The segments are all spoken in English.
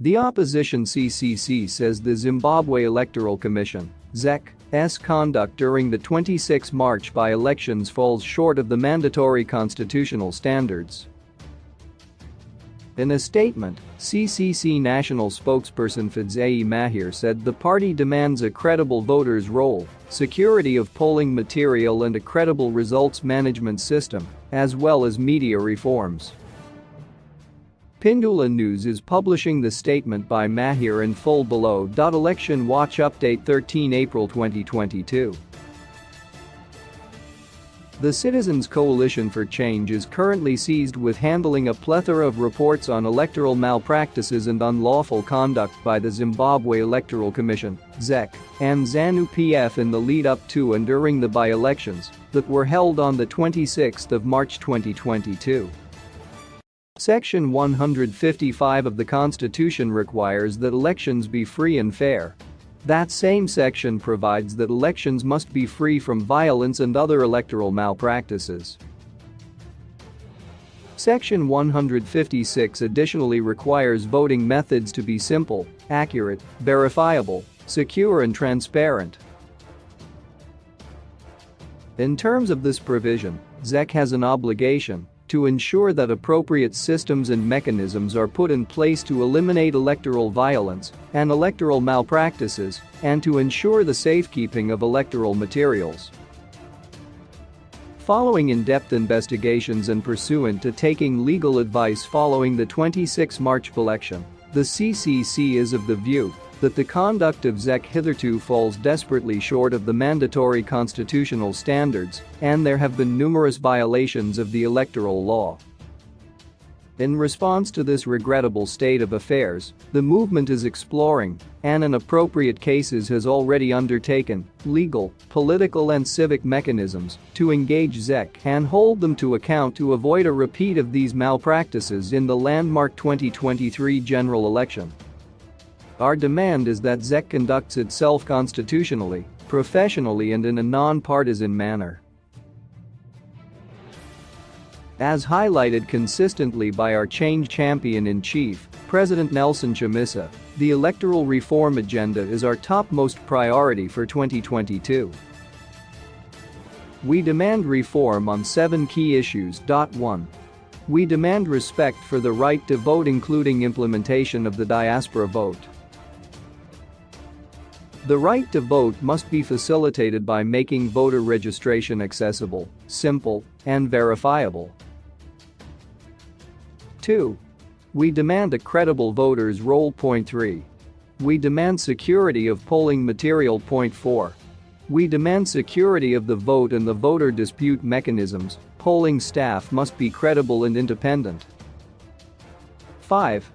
The opposition CCC says the Zimbabwe Electoral Commission (ZEC's) conduct during the 26 March by-elections falls short of the mandatory constitutional standards. In a statement, CCC national spokesperson Fadzayi Mahir said the party demands a credible voters' roll, security of polling material and a credible results management system, as well as media reforms. Pindula News is publishing the statement by Mahir in full below. Election Watch Update 13 April 2022. The Citizens Coalition for Change is currently seized with handling a plethora of reports on electoral malpractices and unlawful conduct by the Zimbabwe Electoral Commission (ZEC) and ZANU-PF in the lead-up to and during the by-elections that were held on the 26th of March 2022. Section 155 of the Constitution requires that elections be free and fair. That same section provides that elections must be free from violence and other electoral malpractices. Section 156 additionally requires voting methods to be simple, accurate, verifiable, secure and transparent. In terms of this provision, ZEC has an obligation to ensure that appropriate systems and mechanisms are put in place to eliminate electoral violence and electoral malpractices and to ensure the safekeeping of electoral materials. Following in-depth investigations and pursuant to taking legal advice following the 26 March election, the CCC is of the view that the conduct of ZEC hitherto falls desperately short of the mandatory constitutional standards and there have been numerous violations of the electoral law. In response to this regrettable state of affairs, the movement is exploring and in appropriate cases has already undertaken legal, political and civic mechanisms to engage ZEC and hold them to account to avoid a repeat of these malpractices in the landmark 2023 general election. Our demand is that ZEC conducts itself constitutionally, professionally and in a non-partisan manner. As highlighted consistently by our change champion-in-chief, President Nelson Chamisa, the electoral reform agenda is our topmost priority for 2022. We demand reform on 7 key issues. 1. We demand respect for the right to vote including implementation of the diaspora vote. The right to vote must be facilitated by making voter registration accessible, simple, and verifiable. 2. We demand a credible voters' roll. 3. We demand security of polling material. 4. We demand security of the vote and the voter dispute mechanisms. Polling staff must be credible and independent. 5.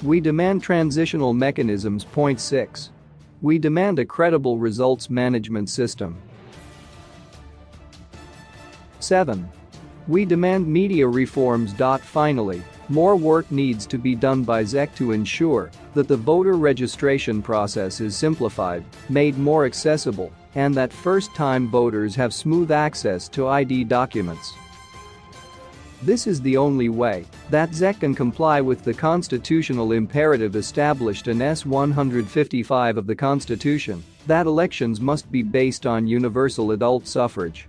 We demand transitional mechanisms. 6. We demand a credible results management system. 7. We demand media reforms. Finally, more work needs to be done by ZEC to ensure that the voter registration process is simplified, made more accessible, and that first-time voters have smooth access to ID documents. This is the only way that ZEC can comply with the constitutional imperative established in S. 155 of the Constitution that elections must be based on universal adult suffrage.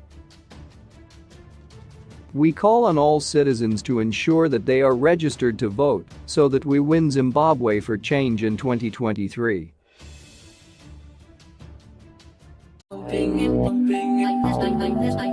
We call on all citizens to ensure that they are registered to vote so that we win Zimbabwe for change in 2023. Like this.